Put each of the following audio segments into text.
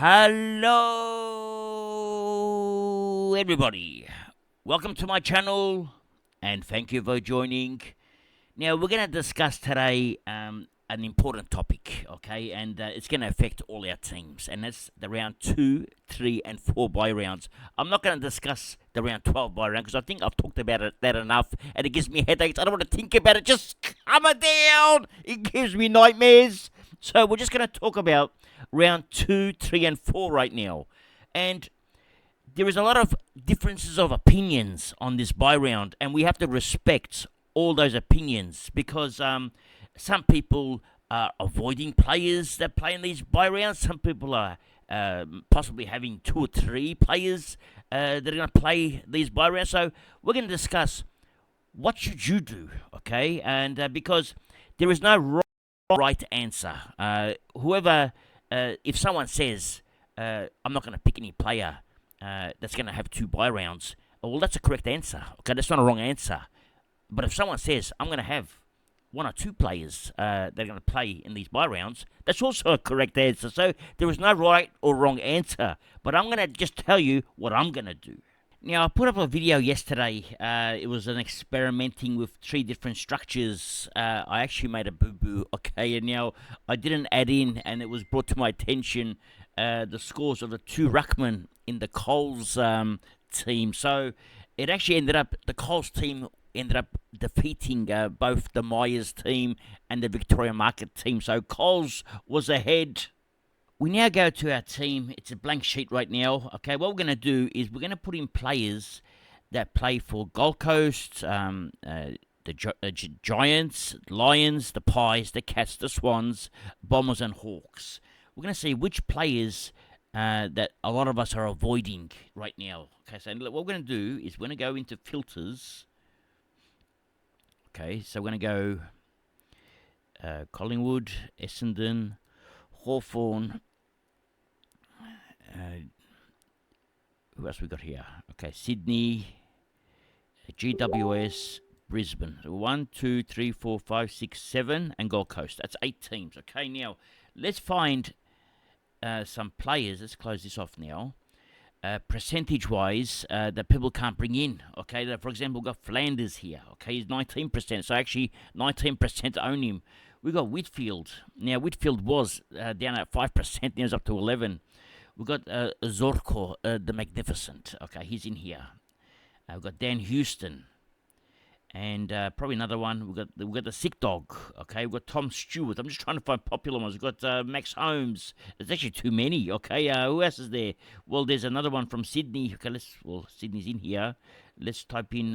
Hello, everybody. Welcome to my channel, and thank you for joining. Now, we're going to discuss today an important topic, okay? And it's going to affect all our teams, and that's the round 2, 3, and 4 bye rounds. I'm not going to discuss the round 12 bye round because I think I've talked about that enough, and it gives me headaches. I don't want to think about it. Just calm it down. It gives me nightmares. So we're just going to talk about round 2, 3, and 4 right now. And there is a lot of differences of opinions on this bye round, and we have to respect all those opinions because some people are avoiding players that play in these bye rounds. Some people are possibly having 2 or 3 players that are going to play these bye rounds. So we're going to discuss what should you do, okay? And because there is no right answer. If someone says, I'm not going to pick any player that's going to have 2 bye rounds, well, that's a correct answer. Okay, that's not a wrong answer. But if someone says, I'm going to have 1 or 2 players that are going to play in these bye rounds, that's also a correct answer. So there is no right or wrong answer. But I'm going to just tell you what I'm going to do. Now, I put up a video yesterday. It was an experimenting with 3 different structures. I actually made a boo-boo, okay? And now I didn't add in, and it was brought to my attention, the scores of the 2 ruckmen in the Coles team. So it actually ended up, the Coles team ended up defeating both the Myers team and the Victoria Market team. So Coles was ahead. We now go to our team. It's a blank sheet right now. Okay, what we're going to do is we're going to put in players that play for Gold Coast, the Giants, Lions, the Pies, the Cats, the Swans, Bombers, and Hawks. We're going to see which players that a lot of us are avoiding right now. Okay, so what we're going to do is we're going to go into filters. Okay, so we're going to go Collingwood, Essendon, Hawthorn. Who else we got here? Okay, Sydney, GWS, Brisbane. So 1, 2, 3, 4, 5, 6, 7, and Gold Coast. That's 8 teams. Okay, now let's find some players. Let's close this off now. Percentage-wise, that people can't bring in. Okay, for example, we've got Flanders here. Okay, he's 19%. So actually, 19% own him. We've got Whitfield. Now, Whitfield was down at 5%. Now it's up to 11. We've got Zorko, the Magnificent. Okay, he's in here. We've got Dan Houston. And probably another one. We've got the Sick Dog. Okay, we've got Tom Stewart. I'm just trying to find popular ones. We've got Max Holmes. There's actually too many. Okay, who else is there? Well, there's another one from Sydney. Okay, Sydney's in here. Let's type in.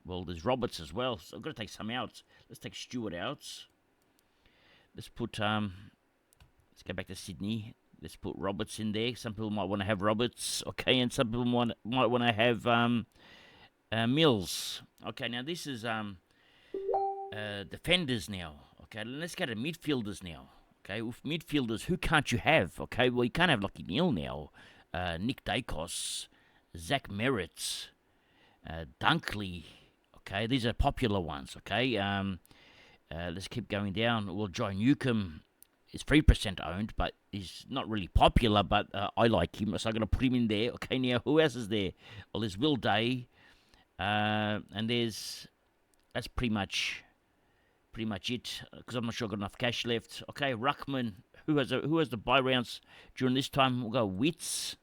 Well, there's Roberts as well. So I've got to take some out. Let's take Stewart out. Let's put. Let's go back to Sydney. Let's put Roberts in there. Some people might want to have Roberts. Okay, and some people might want to have Mills. Okay, now this is defenders now. Okay, let's go to midfielders now. Okay, with midfielders, who can't you have? Okay, well, you can't have Lockie Neal now. Nick Dacos, Zach Merritt, Dunkley. Okay, these are popular ones. Okay, let's keep going down. Well, John Newcomb is 3% owned, but he's not really popular, but I like him, so I'm going to put him in there. Okay, now, who else is there? Well, there's Will Day, and that's pretty much it, because I'm not sure I've got enough cash left. Okay, Ruckman, who has the bye rounds during this time? We'll go Witts,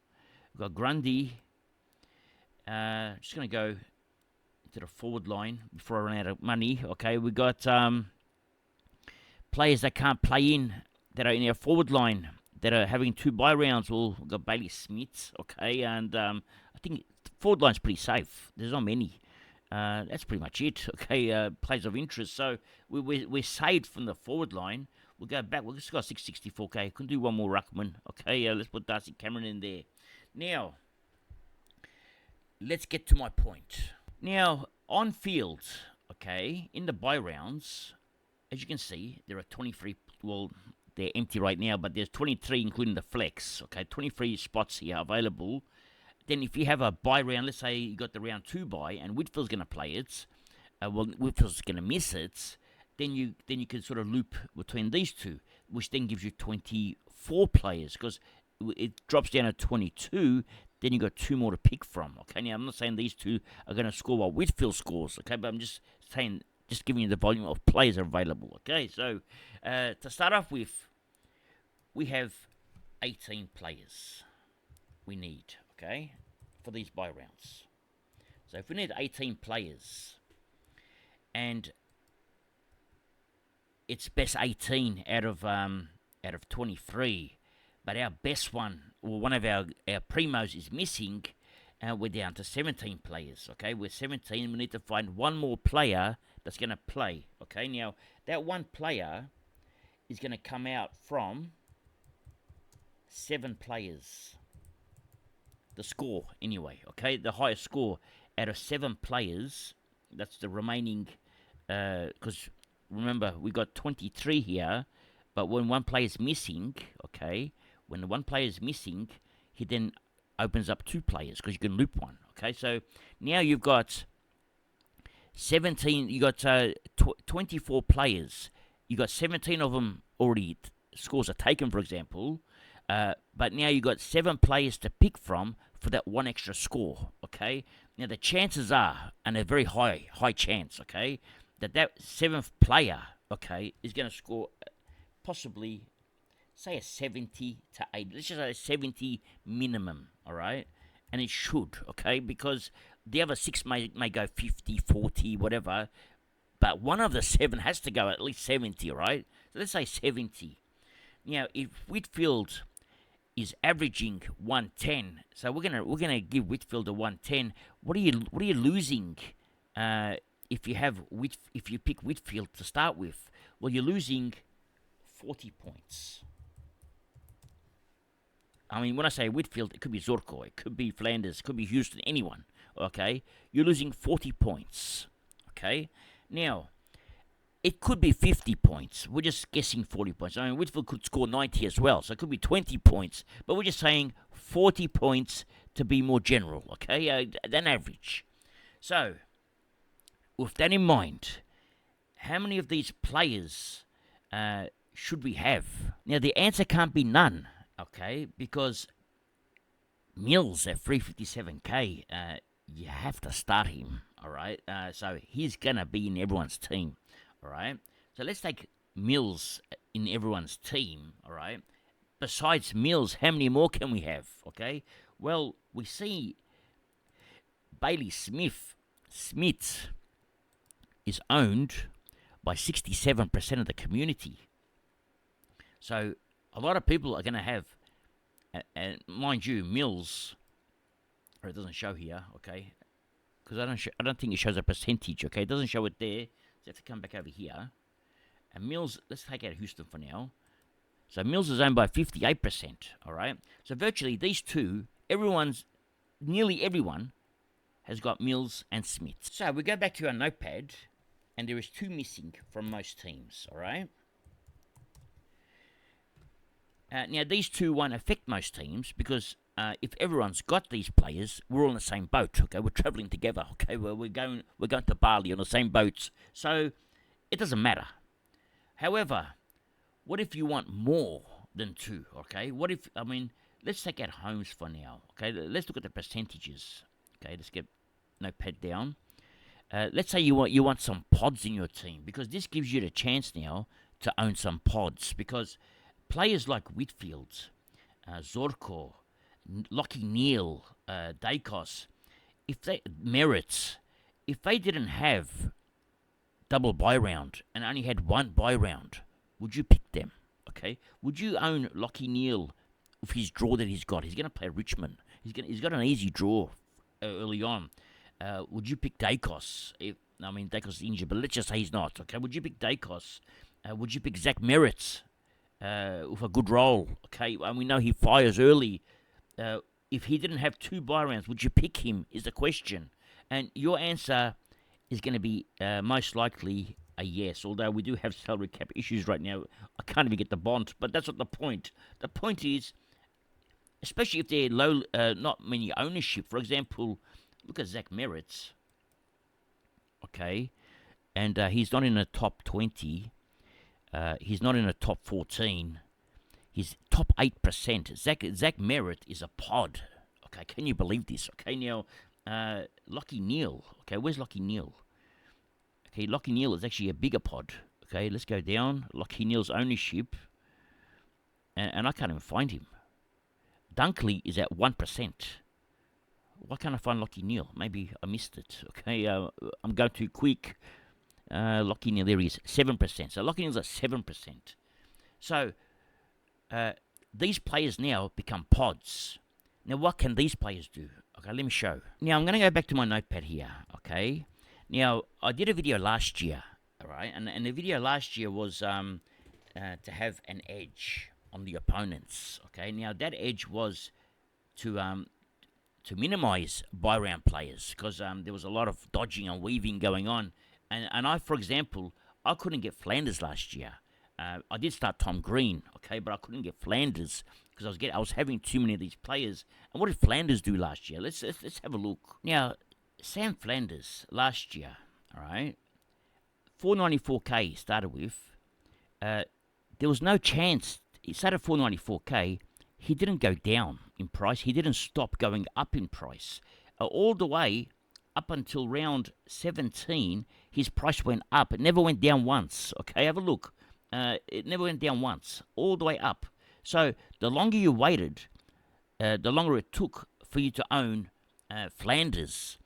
we've got Grundy. Just going to go into the forward line before I run out of money. Okay, we got players that can't play in, that are in our forward line, that are having 2 bye rounds. We've got Bailey Smith, okay, and I think the forward line's pretty safe. There's not many. That's pretty much it, okay, players of interest. So we're saved from the forward line. We'll go back. We've just got 664k. Couldn't do one more Ruckman, okay. Let's put Darcy Cameron in there. Now, let's get to my point. Now, on field, okay, in the bye rounds, as you can see, there are 23, well, they're empty right now, but there's 23, including the flex. Okay, 23 spots here available. Then if you have a bye round, let's say you got the round 2 bye, and Whitfield's going to play it, Whitfield's going to miss it, then you can sort of loop between these two, which then gives you 24 players, because it drops down to 22, then you got 2 more to pick from. Okay, now I'm not saying these 2 are going to score what Whitfield scores. Okay, but I'm just saying, just giving you the volume of players available. Okay, so to start off with, we have 18 players we need. Okay, for these bye rounds. So if we need 18 players, and it's best 18 out of 23, but our best one, or one of our primos is missing, and we're down to 17 players. Okay, we're 17. We need to find one more player that's going to play. Okay, now that one player is going to come out from 7 players. The score, anyway. Okay, the highest score out of 7 players. That's the remaining. Because remember, we got 23 here, but when one player is missing, okay, when one player is missing, he then opens up 2 players because you can loop one. Okay, so now you've got 17. You got 24 players. You got 17 of them already. Scores are taken, for example. But now you got 7 players to pick from for that one extra score. Okay. Now the chances are, and a very high chance, okay, that 7th player, okay, is going to score possibly, say, a 70 to 80. Let's just say a 70 minimum, all right? And it should, okay, because the other 6 may go 50, 40, whatever, but one of the 7 has to go at least 70, all right? So let's say 70. Now, if Whitfield is averaging 110, so we're gonna give Whitfield a 110. What are you losing? If you pick Whitfield to start with, well, you're losing 40 points. I mean, when I say Whitfield, it could be Zorko, it could be Flanders, it could be Houston, anyone. Okay, you're losing 40 points. Okay, now it could be 50 points. We're just guessing 40 points. I mean, Whitfield could score 90 as well, so it could be 20 points. But we're just saying 40 points to be more general. Okay, than average. So, with that in mind, how many of these players should we have? Now, the answer can't be none, okay, because Mills at 357k, you have to start him, all right? So he's going to be in everyone's team, all right? So let's take Mills in everyone's team, all right? Besides Mills, how many more can we have, okay? Well, we see Bailey Smith is owned by 67% of the community. So a lot of people are going to have, and mind you, Mills, or it doesn't show here, okay? Because I don't think it shows a percentage, okay? It doesn't show it there. So you have to come back over here. And Mills, let's take out Houston for now. So Mills is owned by 58%, all right? So virtually these two, nearly everyone has got Mills and Smith. So we go back to our notepad, and there is 2 missing from most teams, all right? Now, these 2 won't affect most teams because if everyone's got these players, we're all in the same boat, okay? We're traveling together, okay? We're going to Bali on the same boats, so it doesn't matter. However, what if you want more than 2, okay? Let's take out Holmes for now, okay? Let's look at the percentages, okay? Let's get notepad down. Let's say you want some pods in your team, because this gives you the chance now to own some pods, because players like Whitfield, Zorko, Lockie Neal, Dacos, if they didn't have double buy round and only had 1 buy round, would you pick them? Okay, would you own Lockie Neal with his draw that he's got? He's going to play Richmond. He's got an easy draw early on. Would you pick Dacos? Dacos is injured, but let's just say he's not. Okay, would you pick Dacos? Would you pick Zach Merritt with a good roll? Okay, and we know he fires early. If he didn't have 2 buy rounds, would you pick him? Is the question, and your answer is going to be most likely a yes. Although we do have salary cap issues right now, I can't even get the bond. But that's not the point. The point is, especially if they're low, not many ownership. For example, look at Zach Merritt. Okay, and he's not in the top 20. He's not in the top 14. He's top 8%. Zach Merritt is a pod. Okay, can you believe this? Okay, now, Lockie Neal. Okay, where's Lockie Neal? Okay, Lockie Neal is actually a bigger pod. Okay, let's go down. Lockie Neal's ownership. And I can't even find him. Dunkley is at 1%. Why can't I find Lockie Neal? Maybe I missed it. Okay, I'm going too quick. Lockie Neal, there he is, 7%. So Lockie Neal's at 7%. So these players now become pods. Now, what can these players do? Okay, let me show. Now, I'm going to go back to my notepad here. Okay. Now, I did a video last year. All right, and the video last year was to have an edge on the opponents. Okay. Now, that edge was to minimize buy round players, because there was a lot of dodging and weaving going on. And I, for example, I couldn't get Flanders last year. I did start Tom Green, okay, but I couldn't get Flanders because I was having too many of these players. And what did Flanders do last year? Let's have a look. Now, Sam Flanders last year, all right, 494k he started with. There was no chance. He started 494k. He didn't go down in price. He didn't stop going up in price. All the way up until round 17, his price went up. It never went down once. Okay, have a look. It never went down once. All the way up. So the longer you waited, the longer it took for you to own Flanders.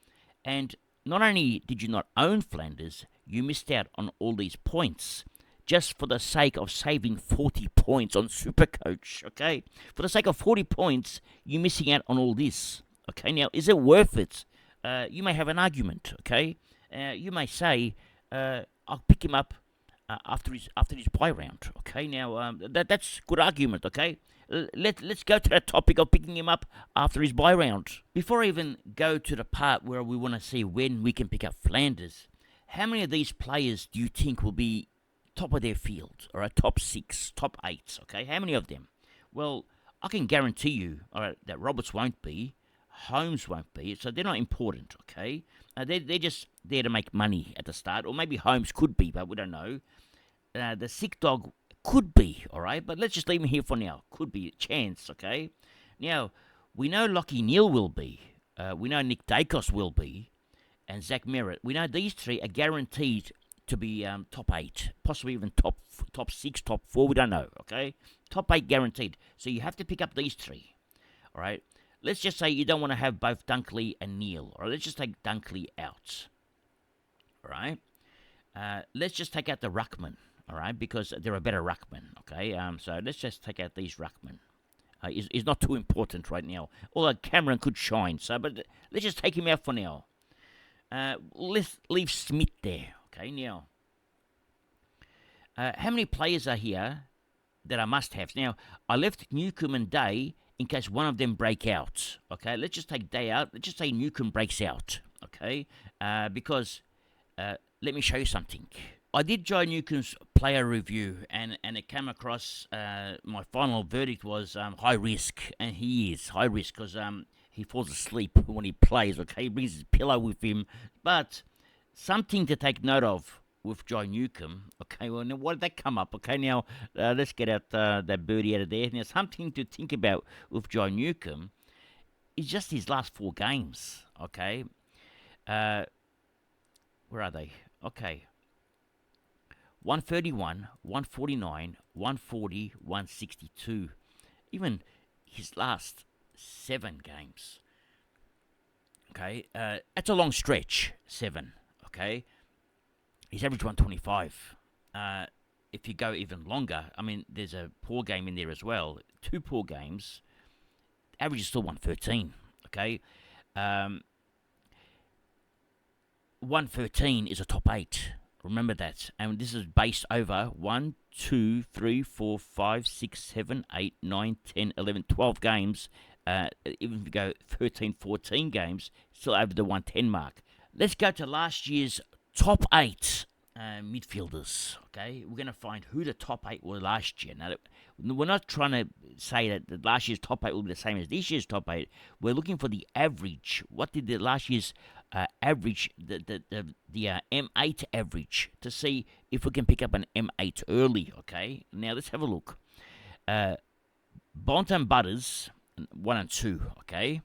And not only did you not own Flanders, you missed out on all these points. Just for the sake of saving 40 points on Supercoach, okay? For the sake of 40 points, you're missing out on all this, okay? Now, is it worth it? You may have an argument, okay? You may say, I'll pick him up after his buy round, okay? Now, that's a good argument, okay? Let's go to that topic of picking him up after his buy round. Before I even go to the part where we want to see when we can pick up Flanders, how many of these players do you think will be top of their field, all right, top 6, top 8, okay? How many of them? Well, I can guarantee you, all right, that Roberts won't be, Holmes won't be, so they're not important, okay? They're just there to make money at the start, or maybe Holmes could be, but we don't know. The sick dog could be, all right, but let's just leave him here for now. Could be a chance, okay? Now, we know Lockie Neal will be, we know Nick Dacos will be, and Zach Merritt. We know these three are guaranteed to be top 8, possibly even top 6, top 4, we don't know, okay? Top 8 guaranteed. So you have to pick up these three, all right? Let's just say you don't want to have both Dunkley and Neal, or let's just take Dunkley out, all right? Let's just take out the Ruckman, all right, because they're a better Ruckman, okay? So let's just take out these Ruckman. He's not too important right now, although Cameron could shine, so, but let's just take him out for now. Let's leave Smith there. Okay, now, how many players are here that are must-haves? Now, I left Newcomb and Day in case one of them break out. Okay, let's just take Day out. Let's just say Newcomb breaks out. Okay, because let me show you something. I did Joe Newcomb's player review, and it came across, my final verdict was high risk, and he is high risk because he falls asleep when he plays. Okay, he brings his pillow with him, but something to take note of with Joe Newcomb. Okay, well, now why did that come up? Okay, now let's get out that birdie out of there. Now, something to think about with Joe Newcomb is just his last 4 games. Okay, where are they? Okay, 131, 149, 140, 162. Even his last 7 games. Okay, that's a long stretch, 7. Okay, he's averaged 125. If you go even longer, I mean, there's a poor game in there as well. 2 poor games. Average is still 113. Okay, 113 is a top 8. Remember that. And this is based over 1, 2, 3, 4, 5, 6, 7, 8, 9, 10, 11, 12 games. Even if you go 13, 14 games, still over the 110 mark. Let's go to last year's top 8 midfielders. Okay, we're going to find who the top 8 were last year. Now, we're not trying to say that last year's top 8 will be the same as this year's top 8. We're looking for the average. What did the last year's average, the M8 average, to see if we can pick up an M8 early. Okay, now let's have a look. Bont and Butters, 1 and 2, okay?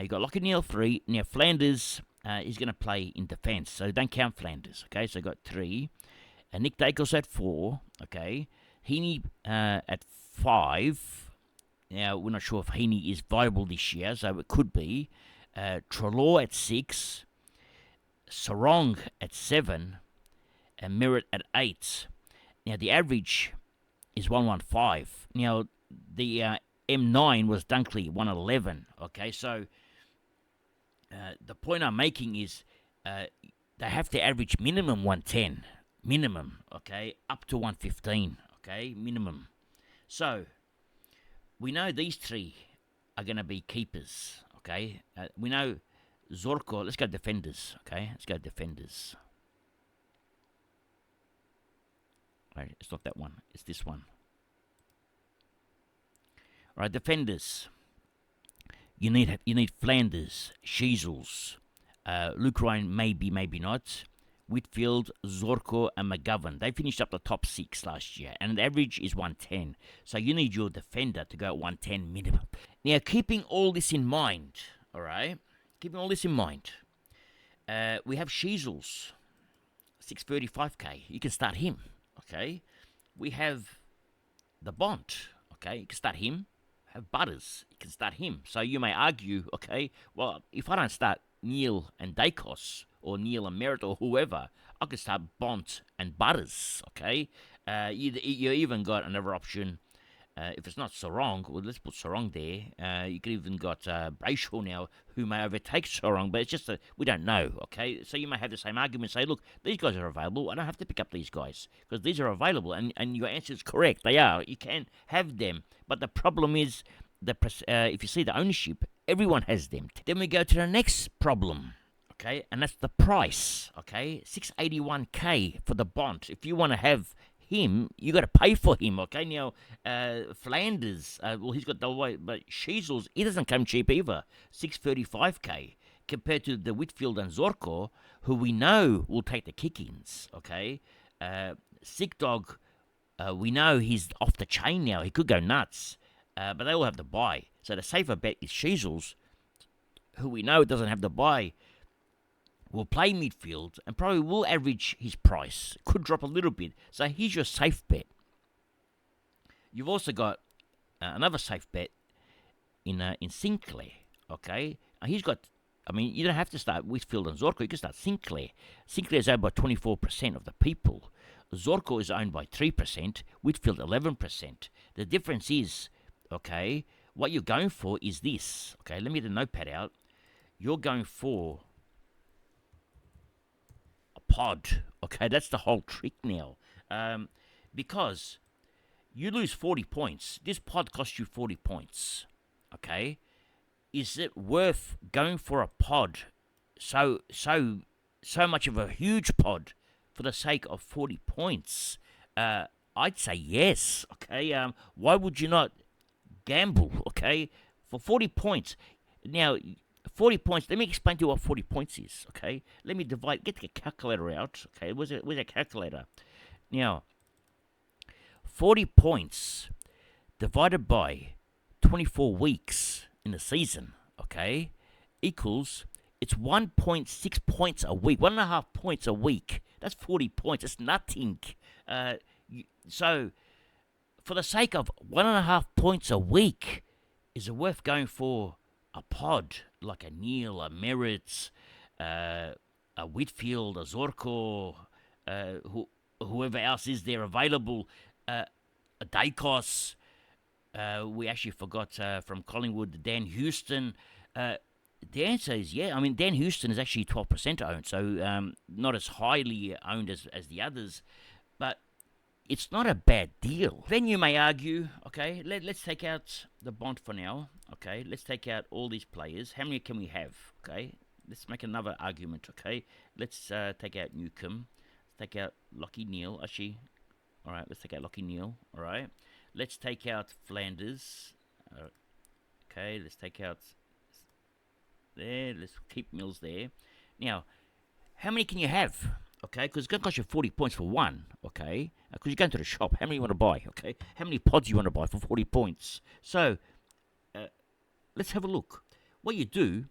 You got Lockie Neal 3. Now, Flanders is going to play in defence, so don't count Flanders, okay? So you got 3. Nick Dacos at 4, okay? Heaney at 5. Now, we're not sure if Heaney is viable this year, so it could be. Trelaw at 6. Sarong at 7. And Merritt at 8. Now, the average is 115. Now, the M9 was Dunkley, 111. Okay, so the point I'm making is they have to average minimum 110. Minimum, okay, up to 115. Okay, minimum. So, we know these 3 are going to be keepers. Okay, we know Zorko. Let's go defenders. Okay, let's go defenders. Right, it's not that one. It's this one. All right, defenders. You need Flanders, Sheasels, Luke Ryan, maybe not. Whitfield, Zorko, and McGovern. They finished up the top 6 last year, and the average is 110. So you need your defender to go at 110 minimum. Now, keeping all this in mind, all right? Keeping all this in mind, we have Sheasels, 635k. You can start him, okay? We have the Bont, okay? You can start him. Have Butters, you can start him. So you may argue, okay, well, if I don't start Neal and Dacos, or Neal and Merritt, or whoever, I can start Bont and Butters, okay? You even got another option. If it's not Sarong, well, let's put Sarong there. You could even got Brayshaw now, who may overtake Sarong, but it's just that we don't know, okay? So you may have the same argument, say, look, these guys are available. I don't have to pick up these guys, because these are available, and your answer is correct. They are. You can have them, but the problem is, if you see the ownership, everyone has them. Then we go to the next problem. Okay, and that's the price. Okay, 681k for the Bont. If you want to have him, you got to pay for him. Okay, now Flanders, well, he's got double weight, but Sheasels, he doesn't come cheap either. 635k compared to the Whitfield and Zorko, who we know will take the kick-ins. Okay, Sick Dog, we know he's off the chain now. He could go nuts, but they all have the buy. So the safer bet is Sheasels, who we know doesn't have the buy. Will play midfield and probably will average his price. Could drop a little bit. So here's your safe bet. You've also got another safe bet in Sinclair. Okay, he's got. I mean, you don't have to start Whitfield and Zorko. You can start Sinclair. Sinclair is owned by 24% of the people. Zorko is owned by 3%. Whitfield 11%. The difference is, okay, what you're going for is this. Okay, let me get the notepad out. You're going for pod. Okay, that's the whole trick now. Because you lose 40 points. This pod costs you 40 points. Okay? Is it worth going for a pod so much of a huge pod for the sake of 40 points? I'd say yes. Okay? Why would you not gamble, okay, for 40 points? Now, 40 points, let me explain to you what 40 points is, okay? Let me get the calculator out, okay? Where's a calculator? Now, 40 points divided by 24 weeks in a season, okay, equals, it's 1.6 points a week, 1.5 points a week. That's 40 points. It's nothing. So, for the sake of 1.5 points a week, is it worth going for a pod like a Neal, a Merritt, a Whitfield, a Zorko, whoever else is there available, a Dacos? We actually forgot from Collingwood, Dan Houston. The answer is yeah. I mean, Dan Houston is actually 12% owned, so not as highly owned as the others, but it's not a bad deal. Then you may argue, okay, let's take out the Bont for now. Okay, let's take out all these players. How many can we have? Okay, let's make another argument. Okay, let's take out Newcomb. Let's take out Lockie Neal. Actually, all right, let's take out Lockie Neal. All right, let's take out Flanders. Okay, let's take out there. Let's keep Mills there. Now, how many can you have? okay? Because it's going to cost you 40 points for one, okay? Because you're going to the shop. How many you want to buy, okay? How many pods you want to buy for 40 points? So, let's have a look. What you do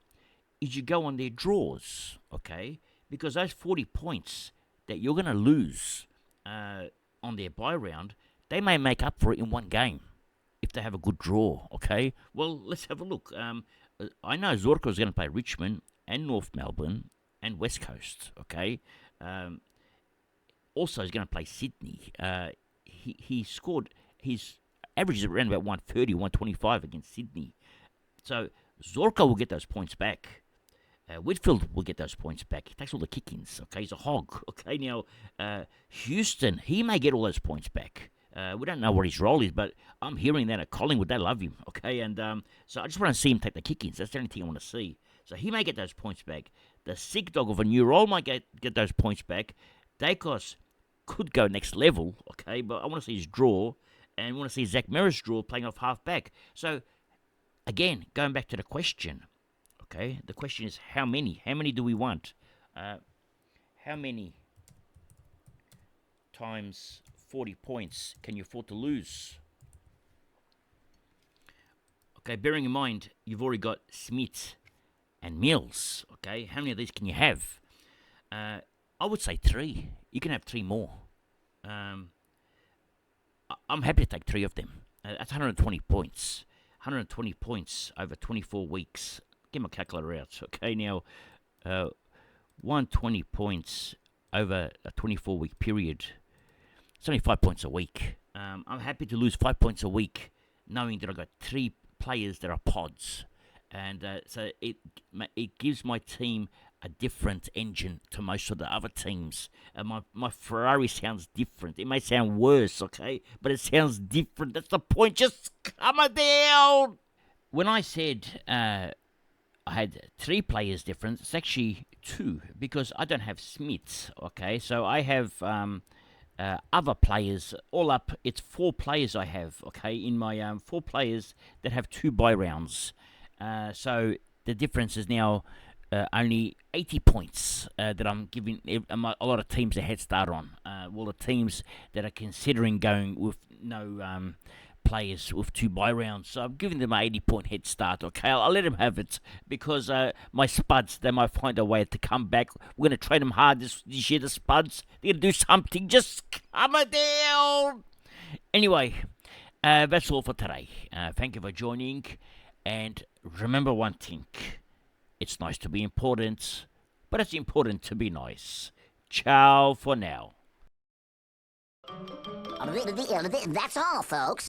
is you go on their draws, okay? Because those 40 points that you're going to lose on their buy round, they may make up for it in one game if they have a good draw, okay? Well, let's have a look. I know Zorko is going to play Richmond and North Melbourne and West Coast, okay? Also, he's going to play Sydney. He scored, his average is around about 130, 125 against Sydney. So, Zorko will get those points back. Whitfield will get those points back. He takes all the kick-ins, okay? He's a hog, okay? Now, Houston, he may get all those points back. We don't know what his role is, but I'm hearing that at Collingwood, they love him, okay? And so I just want to see him take the kick-ins. That's the only thing I want to see. So he may get those points back. The sick dog of a new role might get those points back. Dacos could go next level, okay? But I want to see his draw, and I want to see Zach Merris' draw playing off half-back. So, again, going back to the question, okay? The question is how many? How many do we want? How many times 40 points can you afford to lose? Okay, bearing in mind, you've already got Smith and Mills, okay? How many of these can you have? I would say 3. You can have 3 more. I'm happy to take 3 of them. That's 120 points. 120 points over 24 weeks. Get my calculator out, okay? Now, 120 points over a 24-week period. It's only 5 points a week. I'm happy to lose 5 points a week, knowing that I've got 3 players that are pods, and so it gives my team a different engine to most of the other teams. My Ferrari sounds different. It may sound worse, okay, but it sounds different. That's the point. Just calm down. When I said I had 3 players different, it's actually 2 because I don't have Smiths. Okay, so I have other players. All up, it's 4 players I have, okay, in my 4 players that have 2 buy rounds. So the difference is now only 80 points that I'm giving a lot of teams a head start on. Well, the teams that are considering going with no players with 2 buy rounds. So I'm giving them an 80-point head start, okay? I'll let them have it because my Spuds, they might find a way to come back. We're going to train them hard this year, the Spuds. They're going to do something. Just calm it down. Anyway, that's all for today. Thank you for joining. And remember one thing. It's nice to be important, but it's important to be nice. Ciao for now. That's all, folks.